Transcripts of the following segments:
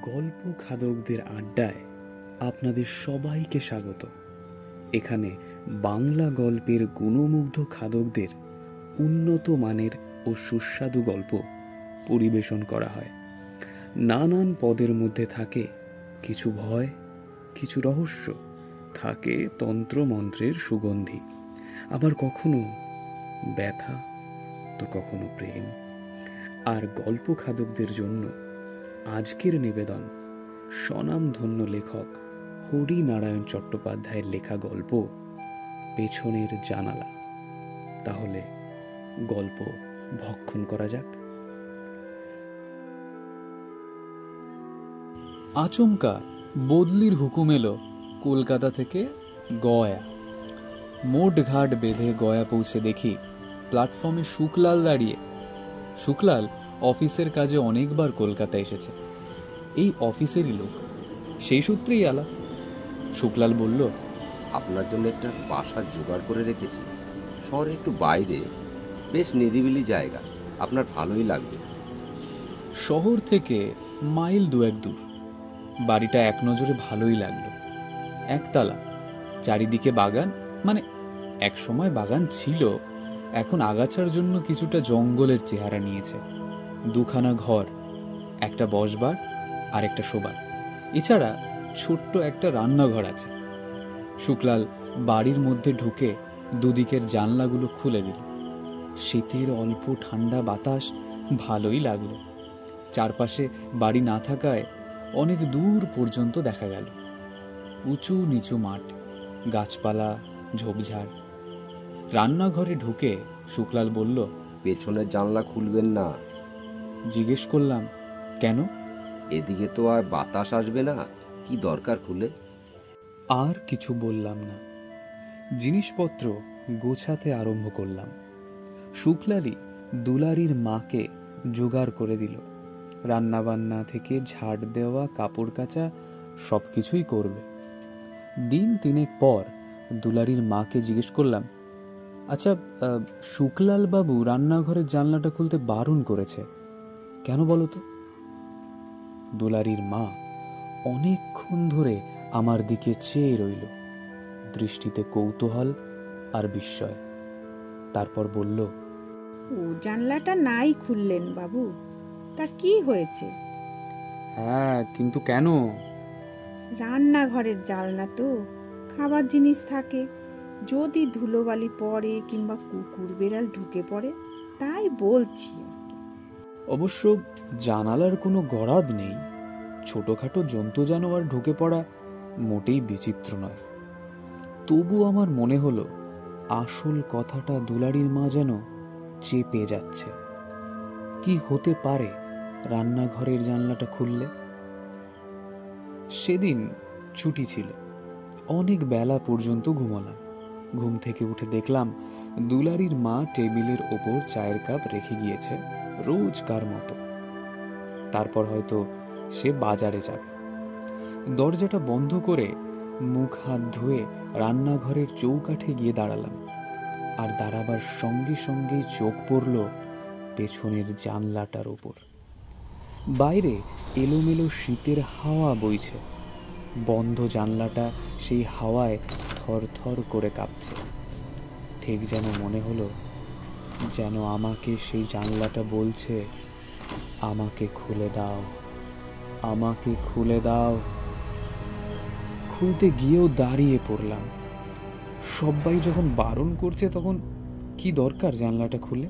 গল্প খাদকদের আড্ডায় আপনাদের সবাইকে স্বাগত। এখানে বাংলা গল্পের গুণমুগ্ধ খাদকদের উন্নত মানের ও সুস্বাদু গল্প পরিবেশন করা হয়। নানান পদের মধ্যে থাকে কিছু ভয়, কিছু রহস্য, থাকে তন্ত্রমন্ত্রের সুগন্ধি, আবার কখনো ব্যথা, তো কখনো প্রেম। আর গল্প খাদকদের জন্য আজকের নিবেদন স্বনামধন্য লেখক হরিনারায়ণ চট্টোপাধ্যায়ের লেখা গল্প পেছনের জানালা। তাহলে গল্প ভক্ষণ করা যাক। আচমকা বদলির হুকুম এলো কলকাতা থেকে গয়া। মোট ঘাট বেঁধে গয়া পৌঁছে দেখি প্ল্যাটফর্মে শুকলাল দাঁড়িয়ে। শুকলাল অফিসের কাজে অনেকবার কলকাতা এসেছে, এই অফিসেরই লোক, সেই সূত্রেই আলাপ। শুকলাল বলল, আপনার জন্য একটা বাসার জোগাড় করে রেখেছি, শহরে একটু বাইরে, বেশ নিরিবিলি জায়গা, আপনার ভালোই লাগবে। শহর থেকে মাইল দুয়েক দূর। বাড়িটা এক নজরে ভালোই লাগলো। একতলা, চারিদিকে বাগান, মানে এক সময় বাগান ছিল, এখন আগাছার জন্য কিছুটা জঙ্গলের চেহারা নিয়েছে। দুখানা ঘর, একটা বসবার আর একটা শোবার, এছাড়া ছোট্ট একটা রান্নাঘর আছে। শুকলাল বাড়ির মধ্যে ঢুকে দুদিকের জানলাগুলো খুলে দিল। শীতের অল্প ঠান্ডা বাতাস ভালোই লাগলো। চারপাশে বাড়ি না থাকায় অনেক দূর পর্যন্ত দেখা গেল উঁচু নিচু মাঠ, গাছপালা, ঝোপঝাড়। রান্নাঘরে ঢুকে শুকলাল বলল, পেছনের জানলা খুলবেন না। জিজ্ঞেস করলাম, কেন? এদিকে তো আর বাতাস আসবে না, কি দরকার খুলে? আর কিছু বললাম না, জিনিসপত্র গোছাতে আরম্ভ করলাম। শুকলালই দুলারির মাকে জোগাড় করে দিল। রান্নাবান্না থেকে ঝাড় দেওয়া, কাপড় কাচা সবকিছুই করবে। দিন তিনেক পর দুলারির মাকে জিজ্ঞেস করলাম, আচ্ছা, শুকলাল বাবু রান্নাঘরের জানলাটা খুলতে বারণ করেছে, কেন বলো তো? দুলারির মা অনেকক্ষণ ধরে আমার দিকে চেয়ে রইল, দৃষ্টিতে কৌতূহল আর বিস্ময়। তারপর বলল, ও জানলাটা নাই খুললেন বাবু, তা কি হয়েছে? হ্যাঁ, কিন্তু কেন? রান্নাঘরের জানলা তো, খাবার জিনিস থাকে, যদি ধুলোবালি পড়ে কিংবা কুকুর বেড়াল ঢুকে পড়ে, তাই বলছি। অবশ্য জানালার কোনো গরাদ নেই, ছোটখাটো জন্তু জানোয়ার ঢুকে পড়া মোটেই বিচিত্র নয়। তবু আমার মনে হলো আসল কথাটা দুলারির মা যেন চেপে যাচ্ছে। কি হতে পারে রান্নাঘরের জানলাটা খুললে? সেদিন ছুটি ছিল, অনেক বেলা পর্যন্ত ঘুমালাম। ঘুম থেকে উঠে দেখলাম দুলারির মা টেবিলের ওপর চায়ের কাপ রেখে গিয়েছে রোজকার মতো। তারপর হয়তো সে বাজারে যাবে। দরজাটা বন্ধ করে মুখ হাত ধুয়ে রান্নাঘরের চৌকাঠে গিয়ে দাঁড়ালাম। আর দাঁড়াবার সঙ্গে সঙ্গেই চোখ পড়ল পেছনের জানলাটার ওপর। বাইরে এলোমেলো শীতের হাওয়া বইছে। বন্ধ জানলাটা সেই হাওয়ায় থরথর করে কাঁপছে। ঠিক যেন মনে হলো যেন আমাকে সেই জানলাটা বলছে, আমাকে খুলে দাও, আমাকে খুলে দাও। খুলতে গিয়েও দাঁড়িয়ে পড়লাম। সবাই যখন বারণ করছে তখন কি দরকার জানলাটা খুলে?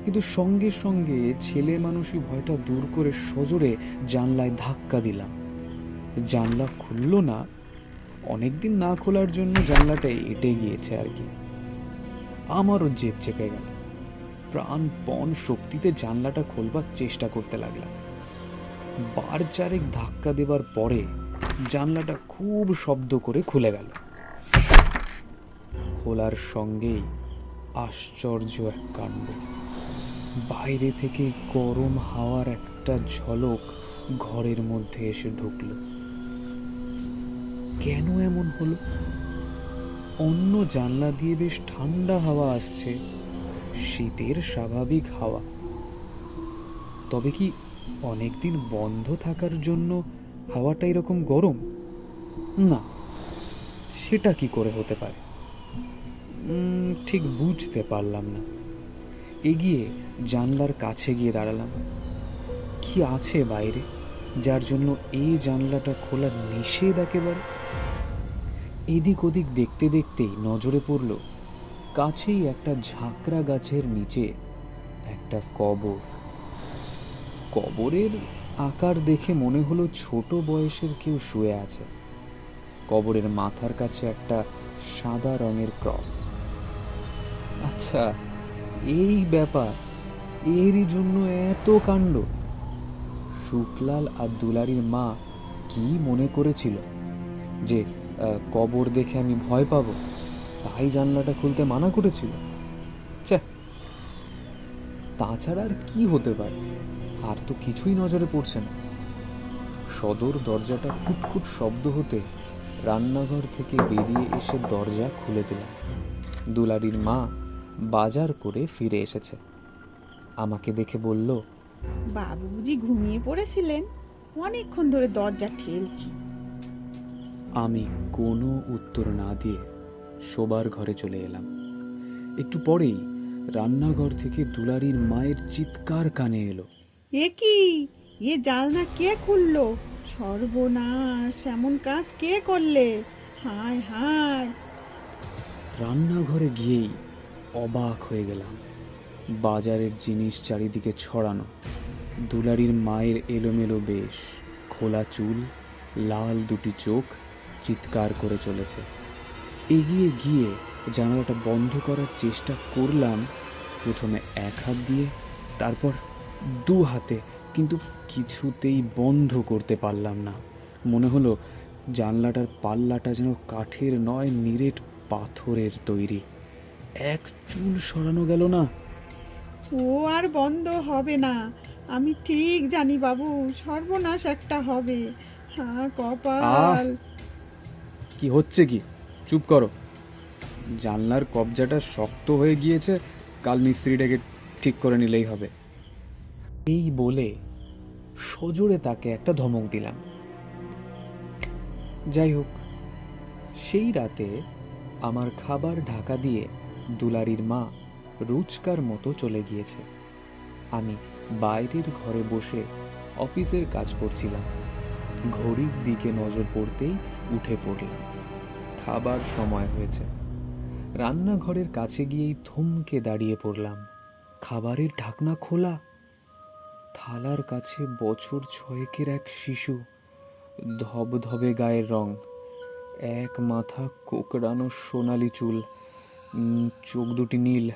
কিন্তু সঙ্গে সঙ্গে ছেলে মানুষই ভয়টা দূর করে সজোরে জানলায় ধাক্কা দিলাম। জানলা খুলল না। অনেকদিন না খোলার জন্য জানলাটা এঁটে গিয়েছে আর কি। আমারও জেদ চেপে গেল। প্রাণপণ শক্তিতে জানলাটা খোলবার চেষ্টা করতে লাগলাম। বার চারেক ধাক্কা দেবার পরে জানলাটা খুব শব্দ করে খুলে গেল। খোলার সঙ্গেই আশ্চর্য এক কাণ্ড। বাইরে থেকে গরম হাওয়ার একটা ঝলক ঘরের মধ্যে এসে ঢুকল। কেন এমন হলো? অন্য জানলা দিয়ে বেশ ঠান্ডা হাওয়া আসছে, শীতের স্বাভাবিক হাওয়া। তবে কি অনেকদিন বন্ধ থাকার জন্য হাওয়াটা এরকম গরম? না, সেটা কি করে হতে পারে? ঠিক বুঝতে পারলাম না। এগিয়ে জানলার কাছে গিয়ে দাঁড়ালাম। কি আছে বাইরে যার জন্য এই জানলাটা খোলা নিষেধ একেবারে? এদিক ওদিক দেখতে দেখতেই নজরে পড়ল কাছেই একটা ঝাঁকড়া গাছের নিচে একটা কবর। কবরের আকার দেখে মনে হলো ছোট বয়সের কেউ শুয়ে আছে। কবরের মাথার কাছে একটা সাদা রঙের ক্রস। আচ্ছা, এই ব্যাপার, এরই জন্য এত কাণ্ড। শুকলাল আর দুলারির মা কি মনে করেছিল যে কবর দেখে আমি ভয় পাবো, তাই জানলাটা খুলতে মানা করেছিল? তাছাড়া আর কি হতে পারে? আর তো কিছুই নজরে পড়ছে না। সদর দরজাটা খুটখুট শব্দ হতে রান্নাঘর থেকে বেরিয়ে এসে দরজা খুলে দিলাম। দুলারির মা বাজার করে ফিরে এসেছে। আমাকে দেখে বলল, বাবু বুঝি ঘুমিয়ে পড়েছিলেন? অনেকক্ষণ ধরে দরজা ঠেলছি। আমি কোনো উত্তর না দিয়ে শোবার ঘরে চলে এলাম। একটু পরেই রান্নাঘর থেকে দুলারির মায়ের চিৎকার কানে এলো। এ কি, এ জানলা কে খুললো? সর্বনাশ, এমন কাজ কে করলে? হায় হায়! রান্নাঘরে গিয়েই অবাক হয়ে গেলাম। বাজারের জিনিস চারিদিকে ছড়ানো। দুলারির মায়ের এলোমেলো বেশ, খোলা চুল, লাল দুটি চোখ, চিৎকার করে চলেছে। এগিয়ে গিয়ে জানালাটা বন্ধ করার চেষ্টা করলাম, প্রথমে এক হাত দিয়ে, তারপর দু হাতে, কিন্তু কিছুতেই বন্ধ করতে পারলাম না। মনে হলো জানলাটার পাল্লাটা যেন কাঠের নয়, নিরেট পাথরের তৈরি। এক চুল সরানো গেল না। ও আর বন্ধ হবে না, আমি ঠিক জানি বাবু, সর্বনাশ একটা হবে। হ্যাঁ, কপাল। কি হচ্ছে কি? চুপ করো। জানলার কবজাটা শক্ত হয়ে গিয়েছে, কাল মিস্ত্রিটাকে ঠিক করে নিলেই হবে। এই বলে সজোরে তাকে একটা ধমক দিলাম। যাই হোক, সেই রাতে আমার খাবার ঢাকা দিয়ে দুলারির মা রোজকার মতো চলে গিয়েছে। আমি বাইরের ঘরে বসে অফিসের কাজ করছিলাম। ঘড়ির দিকে নজর পড়তেই উঠে পড়লাম। খাবার সময় হয়েছে। রান্নাঘরের কাছে গিয়েই থমকে দাঁড়িয়ে পড়লাম। খাবারের ঢাকনা খোলা। থালার কাছে বছর 6 এক শিশু, ধবধবে গায়ের রং, এক মাথা কোকড়ানো সোনালি চুল, চোখ দুটি নীল।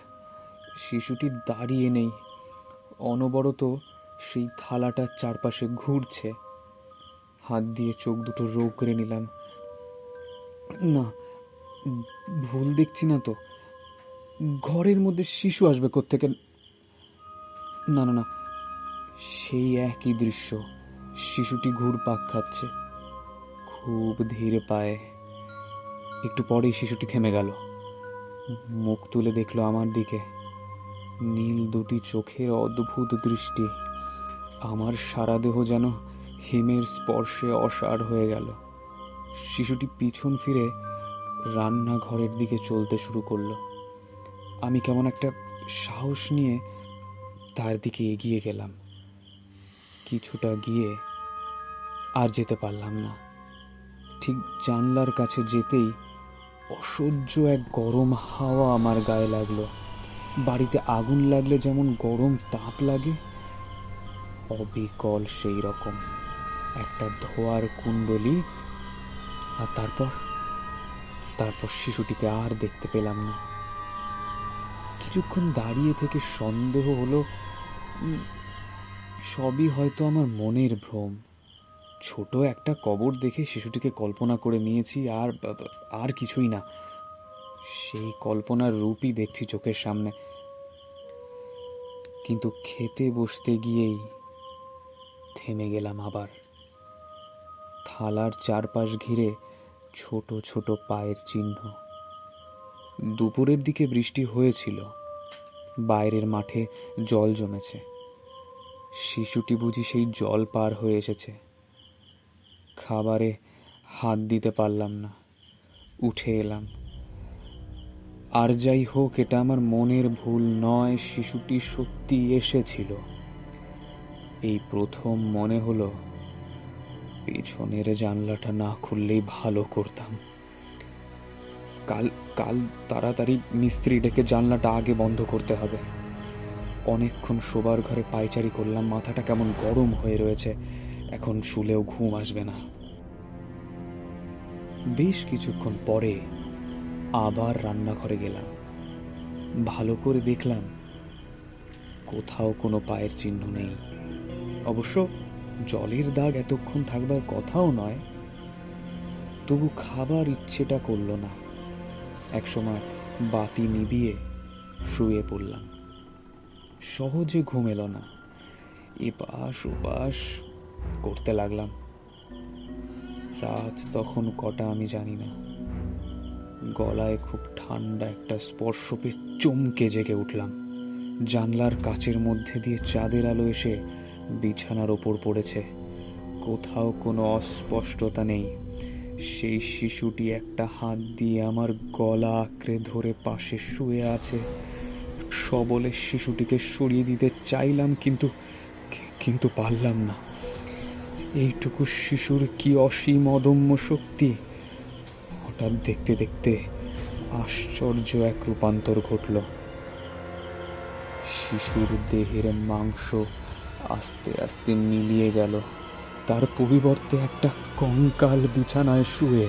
শিশুটি দাঁড়িয়ে নেই, অনবরত সেই থালাটার চারপাশে ঘুরছে। হাত দিয়ে চোখ দুটো রোগড়ে নিলাম। না, ভুল দেখছি না তো? ঘরের মধ্যে শিশু আসবে কোত্থেকে? না না না, সেই একই দৃশ্য। শিশুটি ঘুরপাক খাচ্ছে, খুব ধীরে পায়ে। একটু পরেই শিশুটি থেমে গেল, মুখ তুলে দেখলো আমার দিকে। নীল দুটি চোখের অদ্ভুত দৃষ্টি। আমার সারা দেহ যেন হিমের স্পর্শে অসাড় হয়ে গেল। শিশুটি পিছন ফিরে রান্নাঘরের দিকে চলতে শুরু করলো। আমি কেমন একটা সাহস নিয়ে তার দিকে এগিয়ে গেলাম। কিছুটা গিয়ে আর যেতে পারলাম না। ঠিক জানলার কাছে যেতেই অসহ্য এক গরম হাওয়া আমার গায়ে লাগলো। বাড়িতে আগুন লাগলে যেমন গরম তাপ লাগে, অবিকল সেই রকম একটা ধোঁয়ার কুণ্ডলী। আর তারপর শিশুটিকে আর দেখতে পেলাম না। কিছুক্ষণ দাঁড়িয়ে থেকে সন্দেহ হলো সবই হয়তো আমার মনের ভ্রম। ছোট একটা কবর দেখে শিশুটিকে কল্পনা করে নিয়েছি, আর কিছুই না। সেই কল্পনার রূপই দেখছি চোখের সামনে। কিন্তু খেতে বসতে গিয়েই থেমে গেলাম আবার। থালার চারপাশ ঘিরে ছোট ছোট পায়ের চিহ্ন। দুপুরের দিকে বৃষ্টি হয়েছিল, বাইরের মাঠে জল জমেছে। শিশুটি বুঝি সেই জল পার হয়ে এসেছে। খাবারে হাত দিতে পারলাম না, উঠে এলাম। আর যাই হোক, এটা আমার মনের ভুল নয়, শিশুটি সত্যি এসেছিল। এই প্রথম মনে হলো পেছনের জানলাটা না খুললেই ভালো করতাম। কাল কাল তাড়াতাড়ি মিস্ত্রি ডেকে জানলাটা আগে বন্ধ করতে হবে। অনেকক্ষণ শোবার ঘরে পায়চারি করলাম, মাথাটা কেমন গরম হয়ে রয়েছে, এখন শুলেও ঘুম আসবে না। বেশ কিছুক্ষণ পরে আবার রান্নাঘরে গেলাম। ভালো করে দেখলাম কোথাও কোনো পায়ের চিহ্ন নেই। অবশ্য জলের দাগ এতক্ষণ থাকবার কথাও নয়, তবু খাবার ইচ্ছেটা করল না। একসময় বাতি নিভিয়ে শুয়ে পড়লাম। সহজে ঘুম এলো না, এপাশ ওপাশ করতে লাগলাম। রাত তখন কটা আমি জানি না। গলায় খুব ঠান্ডা একটা স্পর্শ পেয়ে চমকে জেগে উঠলাম। জানলার কাচের মধ্যে দিয়ে চাঁদের আলো এসে বিছানার ওপর পড়েছে। কোথাও কোনো অস্পষ্টতা নেই। সেই শিশুটি একটা হাত দিয়ে আমার গলা আঁকড়ে ধরে পাশে শুয়ে আছে। সবলে শিশুটিকে সরিয়ে দিতে চাইলাম, কিন্তু পারলাম না। এইটুকু শিশুর কি অসীম অদম্য শক্তি! হঠাৎ দেখতে দেখতে আশ্চর্য এক রূপান্তর ঘটল। শিশুর দেহের মাংস আস্তে আস্তে মিলিয়ে গেল। তার পরিবর্তে একটা কঙ্কাল বিছানায় শুয়ে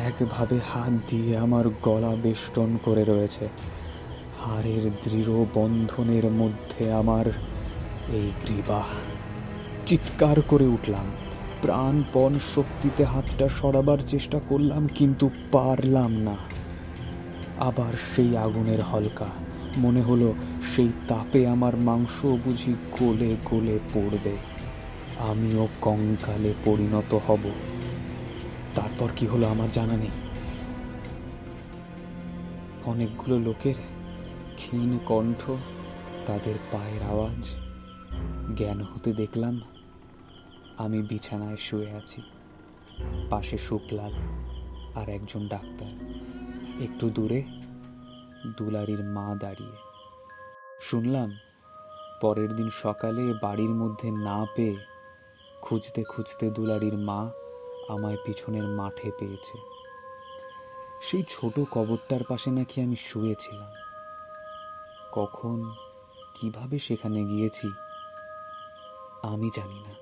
একভাবে হাত দিয়ে আমার গলা বেষ্টন করে রয়েছে। হাড়ের দৃঢ় বন্ধনের মধ্যে আমার এই গ্রীবা। চিৎকার করে উঠলাম, প্রাণপণ শক্তিতে হাতটা সরাবার চেষ্টা করলাম, কিন্তু পারলাম না। আবার সেই আগুনের হলকা, মনে হলো সেই তাপে আমার মাংস বুঝি গলে গলে পড়বে, আমিও কঙ্কালে পরিণত হব। তারপর কি হলো আমার জানা নেই। অনেকগুলো লোকের ক্ষীণ কণ্ঠ, তাদের পায়ের আওয়াজ। জ্ঞান হতে দেখলাম আমি বিছানায় শুয়ে আছি, পাশে শুক্লাল আর একজন ডাক্তার। একটু দূরে দুলারির মা দাঁড়িয়ে। শুনলাম পরের দিন সকালে বাড়ির মধ্যে না পেয়ে খুঁজতে খুঁজতে দুলারির মা আমায় পিছনের মাঠে পেয়েছে। সেই ছোট কবরটার পাশে নাকি আমি শুয়েছিলাম। কখন কিভাবে সেখানে গিয়েছি আমি জানি না।